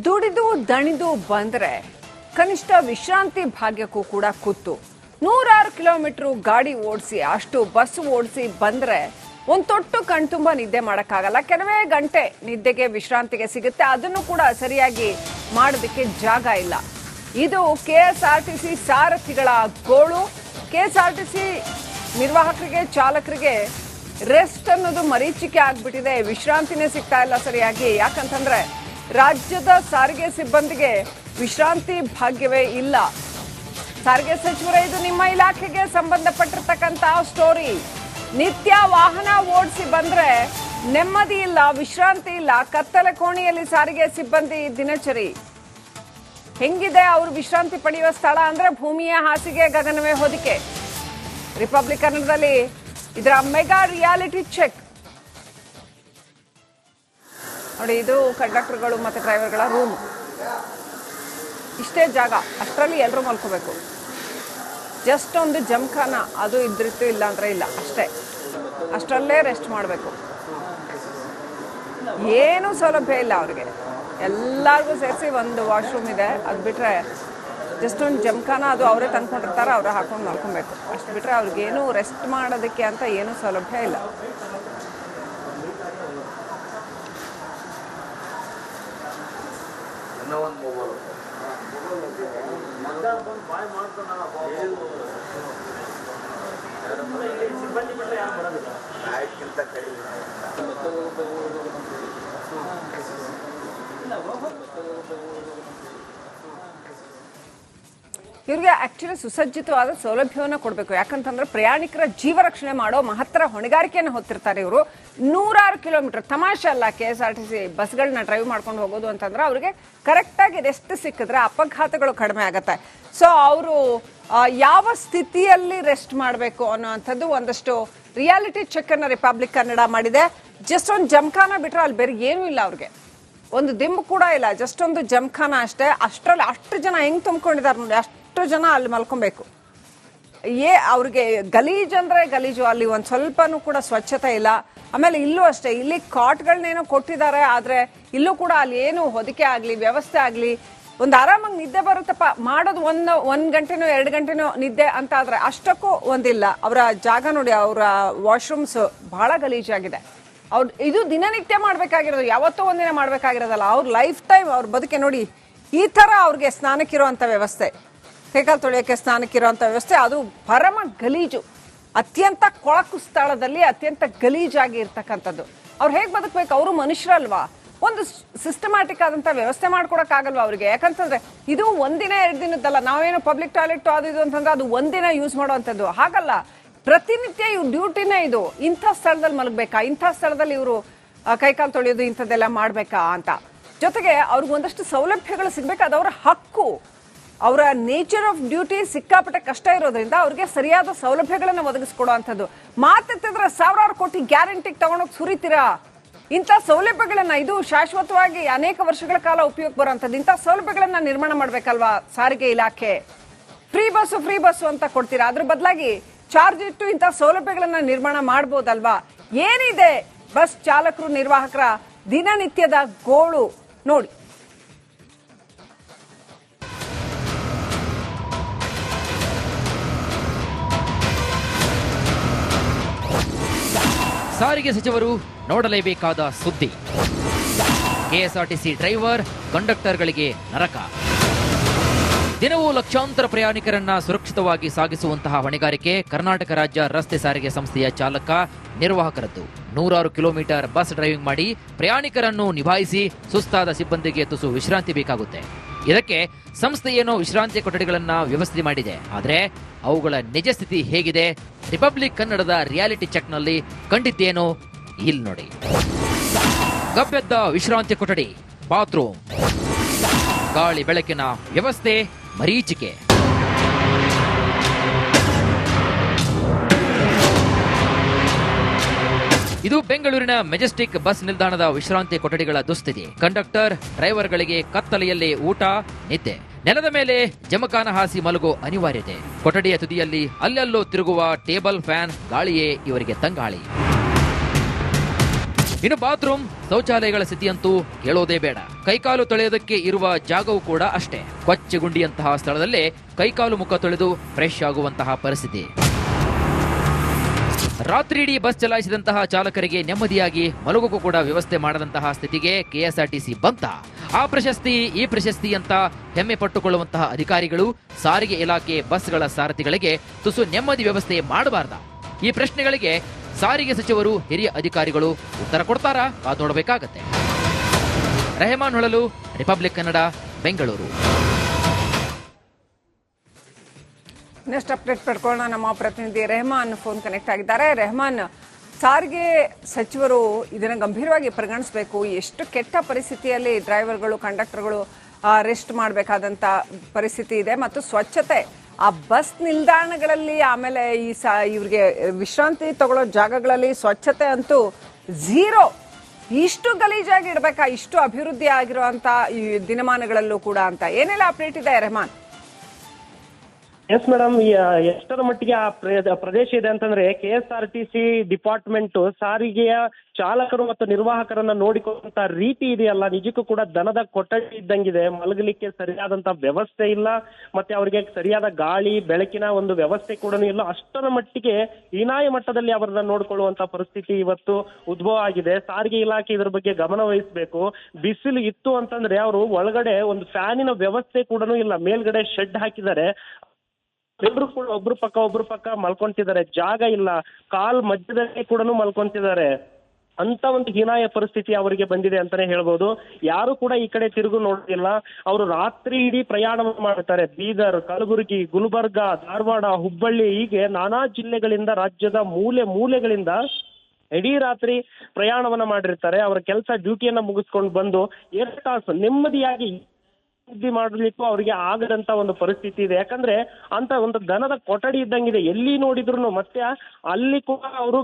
ದುಡಿದು ದಣಿದು ಬಂದ್ರೆ ಕನಿಷ್ಠ ವಿಶ್ರಾಂತಿ ಭಾಗ್ಯಕ್ಕೂ ಕೂಡ ಕುತ್ತು. 106 ಕಿಲೋಮೀಟರ್ ಗಾಡಿ ಓಡಿಸಿ ಅಷ್ಟು ಬಸ್ ಓಡಿಸಿ ಬಂದ್ರೆ ಒಂದು ತೊಟ್ಟು ಕಣ್ತುಂಬ ನಿದ್ದೆ ಮಾಡೋಕ್ಕಾಗಲ್ಲ. ಕೆಲವೇ ಗಂಟೆ ನಿದ್ದೆಗೆ ವಿಶ್ರಾಂತಿಗೆ ಸಿಗುತ್ತೆ, ಅದನ್ನು ಕೂಡ ಸರಿಯಾಗಿ ಮಾಡೋದಕ್ಕೆ ಜಾಗ ಇಲ್ಲ. ಇದು KSRTC ಸಾರಥಿಗಳ ಗೋಳು. KSRTC ನಿರ್ವಾಹಕರಿಗೆ ಚಾಲಕರಿಗೆ ರೆಸ್ಟ್ ಅನ್ನೋದು ಮರೀಚಿಕೆ ಆಗ್ಬಿಟ್ಟಿದೆ. ವಿಶ್ರಾಂತಿನೇ ಸಿಗ್ತಾ ಇಲ್ಲ ಸರಿಯಾಗಿ. ಯಾಕಂತಂದ್ರೆ ರಾಜ್ಯದ ಸಾರಿಗೆ ಸಿಬ್ಬಂದಿಗೆ ವಿಶ್ರಾಂತಿ ಭಾಗ್ಯವೇ ಇಲ್ಲ. ಸಾರಿಗೆ ಸಚಿವರೇ, ಇದು ನಿಮ್ಮ ಇಲಾಖೆಗೆ ಸಂಬಂಧಪಟ್ಟಿರ್ತಕ್ಕಂಥ ಸ್ಟೋರಿ. ನಿತ್ಯ ವಾಹನ ಓಡಿಸಿ ಬಂದ್ರೆ ನೆಮ್ಮದಿ ಇಲ್ಲ, ವಿಶ್ರಾಂತಿ ಇಲ್ಲ. ಕತ್ತಲೆ ಕೋಣೆಯಲ್ಲಿ ಸಾರಿಗೆ ಸಿಬ್ಬಂದಿ ದಿನಚರಿ ಹೆಂಗಿದೆ? ಅವರು ವಿಶ್ರಾಂತಿ ಪಡೆಯುವ ಸ್ಥಳ ಅಂದ್ರೆ ಭೂಮಿಯ ಹಾಸಿಗೆ, ಗಗನವೇ ಹೊದಿಕೆ. ರಿಪಬ್ಲಿಕ್ ಕನ್ನಡದಲ್ಲಿ ಇದರ ಮೆಗಾ ರಿಯಾಲಿಟಿ ಚೆಕ್ ನೋಡಿ. ಇದು ಕಂಡಕ್ಟರ್ಗಳು ಮತ್ತು ಡ್ರೈವರ್ಗಳ ರೂಮ್. ಇಷ್ಟೇ ಜಾಗ, ಅಷ್ಟರಲ್ಲಿ ಎಲ್ಲರೂ ಮಲ್ಕೋಬೇಕು. ಜಸ್ಟ್ ಒಂದು ಜಮ್ಖಾನ ಅದು ಇದ್ರಿತ್ತು, ಇಲ್ಲ ಅಂದ್ರೆ ಇಲ್ಲ, ಅಷ್ಟೇ. ಅಷ್ಟರಲ್ಲೇ ರೆಸ್ಟ್ ಮಾಡಬೇಕು. ಏನೂ ಸೌಲಭ್ಯ ಇಲ್ಲ ಅವ್ರಿಗೆ. ಎಲ್ಲರಿಗೂ ಸೇರಿಸಿ ಒಂದು ವಾಶ್ರೂಮ್ ಇದೆ, ಅದು ಬಿಟ್ಟರೆ ಜಸ್ಟ್ ಒಂದು ಜಮ್ಖಾನ, ಅದು ಅವರೇ ತಂದ್ಕೊಂಡಿರ್ತಾರೆ, ಅವರೇ ಹಾಕೊಂಡು ಮಲ್ಕೊಬೇಕು. ಅಷ್ಟು ಬಿಟ್ಟರೆ ಅವ್ರಿಗೇನು ರೆಸ್ಟ್ ಮಾಡೋದಕ್ಕೆ ಅಂತ ಏನೂ ಸೌಲಭ್ಯ ಇಲ್ಲ. ಇವ್ರಿಗೆ ಆಕ್ಚುಲಿ ಸುಸಜ್ಜಿತವಾದ ಸೌಲಭ್ಯವನ್ನು ಕೊಡಬೇಕು. ಯಾಕಂತಂದ್ರೆ ಪ್ರಯಾಣಿಕರ ಜೀವ ರಕ್ಷಣೆ ಮಾಡೋ ಮಹತ್ತರ ಹೊಣೆಗಾರಿಕೆಯನ್ನು ಹೊತ್ತಿರ್ತಾರೆ ಇವರು. 106 ಕಿಲೋಮೀಟರ್ ತಮಾಷೆ ಅಲ್ಲ. KSRTC ಬಸ್ಗಳನ್ನ ಡ್ರೈವ್ ಮಾಡ್ಕೊಂಡು ಹೋಗೋದು ಅಂತಂದ್ರೆ ಅವ್ರಿಗೆ ಕರೆಕ್ಟಾಗಿ ರೆಸ್ಟ್ ಸಿಕ್ಕಿದ್ರೆ ಅಪಘಾತಗಳು ಕಡಿಮೆ ಆಗುತ್ತೆ. ಸೊ ಅವರು ಯಾವ ಸ್ಥಿತಿಯಲ್ಲಿ ರೆಸ್ಟ್ ಮಾಡಬೇಕು ಅನ್ನೋವಂಥದ್ದು ಒಂದಷ್ಟು ರಿಯಾಲಿಟಿ ಚೆಕ್ ಅನ್ನು ರಿಪಬ್ಲಿಕ್ ಕನ್ನಡ ಮಾಡಿದೆ. ಜಸ್ಟ್ ಒಂದು ಜಮ್ಖಾನ ಬಿಟ್ರೆ ಅಲ್ಲಿ ಬೇರೆ ಏನೂ ಇಲ್ಲ ಅವ್ರಿಗೆ. ಒಂದು ದಿಂಬು ಕೂಡ ಇಲ್ಲ, ಜಸ್ಟ್ ಒಂದು ಜಮ್ಖಾನ ಅಷ್ಟೇ. ಅಷ್ಟರಲ್ಲಿ ಅಷ್ಟು ಜನ ಹೆಂಗ್ ತುಂಬಿಕೊಂಡಿದ್ದಾರೆ ನೋಡಿ, ಅಷ್ಟು ಜನ ಅಲ್ಲಿ ಮಲ್ಕೊಬೇಕು. ಅವ್ರಿಗೆ ಗಲೀಜು ಅಂದ್ರೆ ಗಲೀಜು. ಅಲ್ಲಿ ಒಂದು ಸ್ವಲ್ಪನೂ ಕೂಡ ಸ್ವಚ್ಛತೆ ಇಲ್ಲ. ಆಮೇಲೆ ಇಲ್ಲೂ ಅಷ್ಟೇ, ಇಲ್ಲಿ ಕಾಟ್ಗಳನ್ನೇನೋ ಕೊಟ್ಟಿದ್ದಾರೆ, ಆದ್ರೆ ಇಲ್ಲೂ ಕೂಡ ಅಲ್ಲಿ ಏನು ಹೊದಿಕೆ ಆಗ್ಲಿ ವ್ಯವಸ್ಥೆ ಆಗ್ಲಿ, ಒಂದು ಆರಾಮಾಗಿ ನಿದ್ದೆ ಬರುತ್ತಪ್ಪ ಮಾಡೋದು ಒಂದ್ ಗಂಟೆನೋ 2 ಗಂಟೆನೋ ನಿದ್ದೆ ಅಂತ ಆದ್ರೆ ಅಷ್ಟಕ್ಕೂ ಒಂದಿಲ್ಲ. ಅವರ ಜಾಗ ನೋಡಿ, ಅವರ ವಾಶ್ರೂಮ್ಸ್ ಬಹಳ ಗಲೀಜಾಗಿದೆ. ಅವ್ರು ಇದು ದಿನನಿತ್ಯ ಮಾಡ್ಬೇಕಾಗಿರೋದು, ಯಾವತ್ತೋ ಒಂದಿನ ಮಾಡ್ಬೇಕಾಗಿರೋದಲ್ಲ. ಅವ್ರ ಲೈಫ್ ಟೈಮ್ ಅವ್ರ ಬದುಕೆ ನೋಡಿ ಈ ತರ ಅವ್ರಿಗೆ ಸ್ನಾನಕ್ಕಿರುವಂತ ವ್ಯವಸ್ಥೆ, ಕೈಕಾಲು ತೊಳೆಯೋಕೆ ಸ್ನಾನಕ್ಕಿರುವಂತ ವ್ಯವಸ್ಥೆ, ಅದು ಪರಮ ಗಲೀಜು. ಅತ್ಯಂತ ಕೊಳಕು ಸ್ಥಳದಲ್ಲಿ ಅತ್ಯಂತ ಗಲೀಜಾಗಿ ಇರ್ತಕ್ಕಂಥದ್ದು. ಅವ್ರು ಹೇಗೆ ಬದುಕಬೇಕು? ಅವರು ಮನುಷ್ಯರಲ್ವಾ? ಒಂದು ಸಿಸ್ಟಮ್ಯಾಟಿಕ್ ಆದಂತ ವ್ಯವಸ್ಥೆ ಮಾಡ್ಕೊಡಕ್ಕಾಗಲ್ವಾ ಅವ್ರಿಗೆ? ಯಾಕಂತಂದ್ರೆ ಇದು ಒಂದಿನ 2 ದಿನದ್ದಲ್ಲ. ನಾವೇನು ಪಬ್ಲಿಕ್ ಟಾಯ್ಲೆಟ್ ಅದು ಇದು ಅಂತಂದ್ರೆ ಅದು ಒಂದಿನ ಯೂಸ್ ಮಾಡುವಂಥದ್ದು, ಹಾಗಲ್ಲ. ಪ್ರತಿನಿತ್ಯ ಇವ್ರ ಡ್ಯೂಟಿನೇ ಇದು. ಇಂಥ ಸ್ಥಳದಲ್ಲಿ ಮಲಗಬೇಕಾ, ಇಂಥ ಸ್ಥಳದಲ್ಲಿ ಇವರು ಕೈಕಾಲು ತೊಳೆಯೋದು ಇಂಥದ್ದೆಲ್ಲ ಮಾಡ್ಬೇಕಾ ಅಂತ. ಜೊತೆಗೆ ಅವ್ರಿಗೆ ಒಂದಷ್ಟು ಸೌಲಭ್ಯಗಳು ಸಿಗ್ಬೇಕು, ಅದು ಅವರ ಹಕ್ಕು. ಅವರ ನೇಚರ್ ಆಫ್ ಡ್ಯೂಟಿ ಸಿಕ್ಕಾಪಟ್ಟೆ ಕಷ್ಟ ಇರೋದ್ರಿಂದ ಅವ್ರಿಗೆ ಸರಿಯಾದ ಸೌಲಭ್ಯಗಳನ್ನು ಒದಗಿಸ್ಕೊಡುವಂಥದ್ದು. ಮಾತೆತ್ತಿದ್ರೆ 1000 ಕೋಟಿ ಗ್ಯಾರಂಟಿಗೆ ತಗೊಂಡೋಗಿ ಸುರಿತೀರಾ? ಇಂಥ ಸೌಲಭ್ಯಗಳನ್ನ, ಇದು ಶಾಶ್ವತವಾಗಿ ಅನೇಕ ವರ್ಷಗಳ ಕಾಲ ಉಪಯೋಗ ಬರುವಂಥದ್ದು. ಇಂಥ ಸೌಲಭ್ಯಗಳನ್ನ ನಿರ್ಮಾಣ ಮಾಡ್ಬೇಕಲ್ವಾ ಸಾರಿಗೆ ಇಲಾಖೆ? ಫ್ರೀ ಬಸ್ಸು ಅಂತ ಕೊಡ್ತೀರಾ, ಅದ್ರ ಬದಲಾಗಿ ಚಾರ್ಜ್ ಇಟ್ಟು ಇಂಥ ಸೌಲಭ್ಯಗಳನ್ನ ನಿರ್ಮಾಣ ಮಾಡ್ಬೋದಲ್ವಾ? ಏನಿದೆ ಬಸ್ ಚಾಲಕರು ನಿರ್ವಾಹಕರ ದಿನನಿತ್ಯದ ಗೋಳು ನೋಡಿ. ಸಾರಿಗೆ ಸಚಿವರು ನೋಡಲೇಬೇಕಾದ ಸುದ್ದಿ. KSRTC ಡ್ರೈವರ್ ಕಂಡಕ್ಟರ್ಗಳಿಗೆ ನರಕ. ದಿನವೂ ಲಕ್ಷಾಂತರ ಪ್ರಯಾಣಿಕರನ್ನ ಸುರಕ್ಷಿತವಾಗಿ ಸಾಗಿಸುವಂತಹ ಹೊಣೆಗಾರಿಕೆ ಕರ್ನಾಟಕ ರಾಜ್ಯ ರಸ್ತೆ ಸಾರಿಗೆ ಸಂಸ್ಥೆಯ ಚಾಲಕ ನಿರ್ವಾಹಕರದ್ದು. 106 ಕಿಲೋಮೀಟರ್ ಬಸ್ ಡ್ರೈವಿಂಗ್ ಮಾಡಿ ಪ್ರಯಾಣಿಕರನ್ನು ನಿಭಾಯಿಸಿ ಸುಸ್ತಾದ ಸಿಬ್ಬಂದಿಗೆ ತುಸು ವಿಶ್ರಾಂತಿ ಬೇಕಾಗುತ್ತೆ. ಇದಕ್ಕೆ ಸಂಸ್ಥೆ ಏನೋ ವಿಶ್ರಾಂತಿ ಕೊಠಡಿಗಳನ್ನ ವ್ಯವಸ್ಥೆ ಮಾಡಿದೆ. ಆದ್ರೆ ಅವುಗಳ ನಿಜ ಸ್ಥಿತಿ ಹೇಗಿದೆ? ರಿಪಬ್ಲಿಕ್ ಕನ್ನಡದ ರಿಯಾಲಿಟಿ ಚೆಕ್ನಲ್ಲಿ ಕಂಡಿದ್ದೇನೋ ಇಲ್ಲಿ ನೋಡಿ. ಗಬ್ಬೆದ್ದ ವಿಶ್ರಾಂತಿ ಕೊಠಡಿ, ಬಾತ್ರೂಮ್, ಗಾಳಿ ಬೆಳಕಿನ ವ್ಯವಸ್ಥೆ ಮರೀಚಿಕೆ. ಇದು ಬೆಂಗಳೂರಿನ ಮೆಜೆಸ್ಟಿಕ್ ಬಸ್ ನಿಲ್ದಾಣದ ವಿಶ್ರಾಂತಿ ಕೊಠಡಿಗಳ ದುಸ್ಥಿತಿ. ಕಂಡಕ್ಟರ್ ಡ್ರೈವರ್ಗಳಿಗೆ ಕತ್ತಲೆಯಲ್ಲಿ ಊಟ, ನಿದ್ದೆ, ನೆಲದ ಮೇಲೆ ಜಮಖಾನ ಹಾಸಿ ಮಲಗೋ ಅನಿವಾರ್ಯತೆ. ಕೊಠಡಿಯ ತುದಿಯಲ್ಲಿ ಅಲ್ಲಲ್ಲೋ ತಿರುಗುವ ಟೇಬಲ್ ಫ್ಯಾನ್ ಗಾಳಿಯೇ ಇವರಿಗೆ ತಂಗಾಳಿ. ಇನ್ನು ಬಾತ್ರೂಮ್ ಶೌಚಾಲಯಗಳ ಸ್ಥಿತಿಯಂತೂ ಹೇಳೋದೇ ಬೇಡ. ಕೈಕಾಲು ತೊಳೆಯೋದಕ್ಕೆ ಇರುವ ಜಾಗವೂ ಕೂಡ ಅಷ್ಟೇ. ಕೊಚ್ಚಗುಂಡಿಯಂತಹ ಸ್ಥಳದಲ್ಲೇ ಕೈಕಾಲು ಮುಖ ತೊಳೆದು ಫ್ರೆಶ್ ಆಗುವಂತಹ ಪರಿಸ್ಥಿತಿ. ರಾತ್ರಿ ಇಡೀ ಬಸ್ ಚಲಾಯಿಸಿದಂತಹ ಚಾಲಕರಿಗೆ ನೆಮ್ಮದಿಯಾಗಿ ಮಲಗೋಕು ಕೂಡ ವ್ಯವಸ್ಥೆ ಮಾಡದಂತಹ ಸ್ಥಿತಿಗೆ ಕೆಎಸ್ಆರ್ಟಿಸಿ ಬಂತ. ಆ ಪ್ರಶಸ್ತಿ ಈ ಪ್ರಶಸ್ತಿ ಅಂತ ಹೆಮ್ಮೆ ಪಟ್ಟುಕೊಳ್ಳುವಂತಹ ಅಧಿಕಾರಿಗಳು ಸಾರಿಗೆ ಇಲಾಖೆ ಬಸ್ಗಳ ಸಾರಥಿಗಳಿಗೆ ತುಸು ನೆಮ್ಮದಿ ವ್ಯವಸ್ಥೆ ಮಾಡಬಾರ್ದ? ಈ ಪ್ರಶ್ನೆಗಳಿಗೆ ಸಾರಿಗೆ ಸಚಿವರು ಹಿರಿಯ ಅಧಿಕಾರಿಗಳು ಉತ್ತರ ಕೊಡ್ತಾರಾ? ಕಾದು ನೋಡಬೇಕಾಗತ್ತೆ. Rehman Holalu, Republic Kannada, Bengaluru. Next update ಪಡ್ಕೊಳ್ಳೋಣ. ನಮ್ಮ ಪ್ರತಿನಿಧಿ ರೆಹಮಾನ್ ಫೋನ್ ಕನೆಕ್ಟ್ ಆಗಿದ್ದಾರೆ. ರೆಹಮಾನ್, ಸಾರಿಗೆ ಸಚಿವರು ಇದನ್ನು ಗಂಭೀರವಾಗಿ ಪರಿಗಣಿಸಬೇಕು. ಎಷ್ಟು ಕೆಟ್ಟ ಪರಿಸ್ಥಿತಿಯಲ್ಲಿ ಡ್ರೈವರ್ಗಳು ಕಂಡಕ್ಟರ್ಗಳು ರೆಸ್ಟ್ ಮಾಡಬೇಕಾದಂಥ ಪರಿಸ್ಥಿತಿ ಇದೆ ಮತ್ತು ಸ್ವಚ್ಛತೆ ಆ ಬಸ್ ನಿಲ್ದಾಣಗಳಲ್ಲಿ, ಆಮೇಲೆ ಇವ್ರಿಗೆ ವಿಶ್ರಾಂತಿ ತಗೊಳ್ಳೋ ಜಾಗಗಳಲ್ಲಿ ಸ್ವಚ್ಛತೆ ಅಂತೂ ಝೀರೋ. ಇಷ್ಟು ಗಲೀಜಾಗಿ ಇಡಬೇಕಾ ಇಷ್ಟು ಅಭಿವೃದ್ಧಿ ಆಗಿರುವಂತ ಈ ದಿನಮಾನಗಳಲ್ಲೂ ಕೂಡ ಅಂತ ಏನೆಲ್ಲ ಅಪ್ಡೇಟ್ ಇದೆ ರೆಹಮಾನ್? ಎಸ್ ಮೇಡಮ್, ಎಷ್ಟರ ಮಟ್ಟಿಗೆ ಆ ಪ್ರದೇಶ ಇದೆ ಅಂತಂದ್ರೆ KSRTC ಡಿಪಾರ್ಟ್ಮೆಂಟ್ ಸಾರಿಗೆಯ ಚಾಲಕರು ಮತ್ತು ನಿರ್ವಾಹಕರನ್ನ ನೋಡಿಕೊಳ್ಳುವಂತ ರೀತಿ ಇದೆಯಲ್ಲ, ನಿಜಕ್ಕೂ ಕೂಡ ದನದ ಕೊಠಡಿ ಇದ್ದಂಗಿದೆ. ಮಲಗಲಿಕ್ಕೆ ಸರಿಯಾದಂತ ವ್ಯವಸ್ಥೆ ಇಲ್ಲ, ಮತ್ತೆ ಅವರಿಗೆ ಸರಿಯಾದ ಗಾಳಿ ಬೆಳಕಿನ ಒಂದು ವ್ಯವಸ್ಥೆ ಕೂಡ ಇಲ್ಲ. ಅಷ್ಟರ ಮಟ್ಟಿಗೆ ಹೀನಾಯ ಮಟ್ಟದಲ್ಲಿ ಅವರನ್ನ ನೋಡಿಕೊಳ್ಳುವಂತ ಪರಿಸ್ಥಿತಿ ಇವತ್ತು ಉದ್ಭವ ಆಗಿದೆ. ಸಾರಿಗೆ ಇಲಾಖೆ ಇದ್ರ ಬಗ್ಗೆ ಗಮನ ವಹಿಸಬೇಕು. ಬಿಸಿಲು ಇತ್ತು ಅಂತಂದ್ರೆ ಅವರು ಒಳಗಡೆ ಒಂದು ಫ್ಯಾನಿನ ವ್ಯವಸ್ಥೆ ಕೂಡ ಇಲ್ಲ. ಮೇಲ್ಗಡೆ ಶೆಡ್ ಹಾಕಿದ್ದಾರೆ, ಎಲ್ಲರೂ ಕೂಡ ಒಬ್ರು ಪಕ್ಕ ಮಲ್ಕೊಂತಿದ್ದಾರೆ. ಜಾಗ ಇಲ್ಲ, ಕಾಲ್ ಮಧ್ಯದಲ್ಲಿ ಕೂಡ ಮಲ್ಕೊಂತಿದ್ದಾರೆ. ಅಂತ ಒಂದು ಹೀನಾಯ ಪರಿಸ್ಥಿತಿ ಅವರಿಗೆ ಬಂದಿದೆ ಅಂತಾನೆ ಹೇಳ್ಬೋದು. ಯಾರು ಕೂಡ ಈ ಕಡೆ ತಿರುಗು ನೋಡೋದಿಲ್ಲ. ಅವರು ರಾತ್ರಿ ಇಡೀ ಪ್ರಯಾಣವನ್ನು ಮಾಡುತ್ತಾರೆ. ಬೀದರ್, ಕಲಬುರಗಿ, ಗುಲ್ಬರ್ಗ, ಧಾರವಾಡ, ಹುಬ್ಬಳ್ಳಿ, ಹೀಗೆ ನಾನಾ ಜಿಲ್ಲೆಗಳಿಂದ, ರಾಜ್ಯದ ಮೂಲೆಗಳಿಂದ ಇಡೀ ರಾತ್ರಿ ಪ್ರಯಾಣವನ್ನ ಮಾಡಿರ್ತಾರೆ. ಅವರ ಕೆಲಸ ಡ್ಯೂಟಿಯನ್ನ ಮುಗಿಸ್ಕೊಂಡು ಬಂದು 2 ತಾಸು ನೆಮ್ಮದಿಯಾಗಿ ಸುದ್ದಿ ಮಾಡಲಿಕ್ಕೂ ಅವರಿಗೆ ಆಗದಂತ ಒಂದು ಪರಿಸ್ಥಿತಿ ಇದೆ. ಯಾಕಂದ್ರೆ ಅಂತ ಒಂದು ದನದ ಕೊಠಡಿ ಇದ್ದಂಗಿದೆ. ಎಲ್ಲಿ ನೋಡಿದ್ರು ಮತ್ತೆ ಅಲ್ಲಿ ಕೂಡ ಅವರು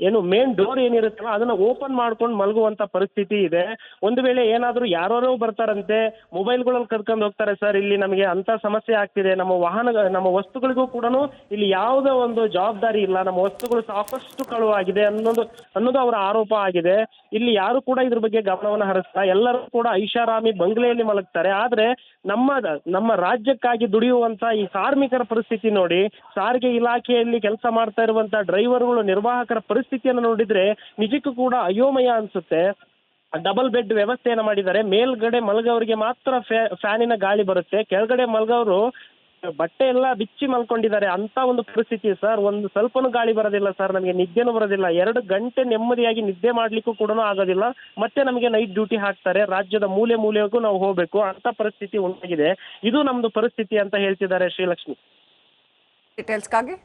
ಏನು ಮೇನ್ ಡೋರ್ ಏನಿರುತ್ತಲ್ಲ ಅದನ್ನ ಓಪನ್ ಮಾಡ್ಕೊಂಡು ಮಲಗುವಂತ ಪರಿಸ್ಥಿತಿ ಇದೆ. ಒಂದು ವೇಳೆ ಏನಾದ್ರೂ ಯಾರೋ ಬರ್ತಾರಂತೆ, ಮೊಬೈಲ್ಗಳಲ್ಲಿ ಕರ್ಕೊಂಡು ಹೋಗ್ತಾರೆ. ಸರ್, ಇಲ್ಲಿ ನಮಗೆ ಅಂತ ಸಮಸ್ಯೆ ಆಗ್ತಿದೆ, ನಮ್ಮ ವಸ್ತುಗಳಿಗೂ ಕೂಡ ಇಲ್ಲಿ ಯಾವುದೇ ಒಂದು ಜವಾಬ್ದಾರಿ ಇಲ್ಲ, ನಮ್ಮ ವಸ್ತುಗಳು ಸಾಕಷ್ಟು ಕಳುವಾಗಿದೆ ಅನ್ನೋದು ಅವರ ಆರೋಪ ಆಗಿದೆ. ಇಲ್ಲಿ ಯಾರು ಕೂಡ ಇದ್ರ ಬಗ್ಗೆ ಗಮನವನ್ನು ಹರಿಸ್ತಾ ಎಲ್ಲರೂ ಕೂಡ ಐಷಾರಾಮಿ ಬಂಗ್ಲೆಯಲ್ಲಿ ಮಲಗ್ತಾರೆ. ಆದ್ರೆ ನಮ್ಮ ರಾಜ್ಯಕ್ಕಾಗಿ ದುಡಿಯುವಂತ ಈ ಕಾರ್ಮಿಕರ ಪರಿಸ್ಥಿತಿ ನೋಡಿ, ಸಾರಿಗೆ ಇಲಾಖೆಯಲ್ಲಿ ಕೆಲಸ ಮಾಡ್ತಾ ಇರುವಂತ ಡ್ರೈವರ್ಗಳು ನಿರ್ವಾಹಕರ ಪರಿಸ್ಥಿತಿಯನ್ನು ನೋಡಿದ್ರೆ ನಿಜಕ್ಕೂ ಕೂಡ ಅಯೋಮಯ ಅನ್ಸುತ್ತೆ. ಡಬಲ್ ಬೆಡ್ ವ್ಯವಸ್ಥೆಯನ್ನ ಮಾಡಿದ್ದಾರೆ. ಮೇಲ್ಗಡೆ ಮಲಗೋರಿಗೆ ಮಾತ್ರ ಫ್ಯಾನಿನ ಗಾಳಿ ಬರುತ್ತೆ, ಕೆಳಗಡೆ ಮಲಗೋರು ಬಟ್ಟೆ ಎಲ್ಲ ಬಿಚ್ಚಿ ಮಲ್ಕೊಂಡಿದ್ದಾರೆ. ಅಂತ ಒಂದು ಪರಿಸ್ಥಿತಿ ಸರ್. ಒಂದು ಸ್ವಲ್ಪನೂ ಗಾಳಿ ಬರೋದಿಲ್ಲ ಸರ್, ನಮಗೆ ನಿದ್ದೆನೂ ಬರೋದಿಲ್ಲ. 2 ಗಂಟೆ ನೆಮ್ಮದಿಯಾಗಿ ನಿದ್ದೆ ಮಾಡ್ಲಿಕ್ಕೂ ಕೂಡ ಆಗೋದಿಲ್ಲ. ಮತ್ತೆ ನಮಗೆ ನೈಟ್ ಡ್ಯೂಟಿ ಹಾಕ್ತಾರೆ. ರಾಜ್ಯದ ಮೂಲೆಗೂ ನಾವು ಹೋಗ್ಬೇಕು, ಅಂತ ಪರಿಸ್ಥಿತಿ ಉಂಟಾಗಿದೆ. ಇದು ನಮ್ದು ಪರಿಸ್ಥಿತಿ ಅಂತ ಹೇಳ್ತಿದ್ದಾರೆ ಶ್ರೀಲಕ್ಷ್ಮಿ. ಡೀಟೇಲ್ಸ್ಗಾಗಿ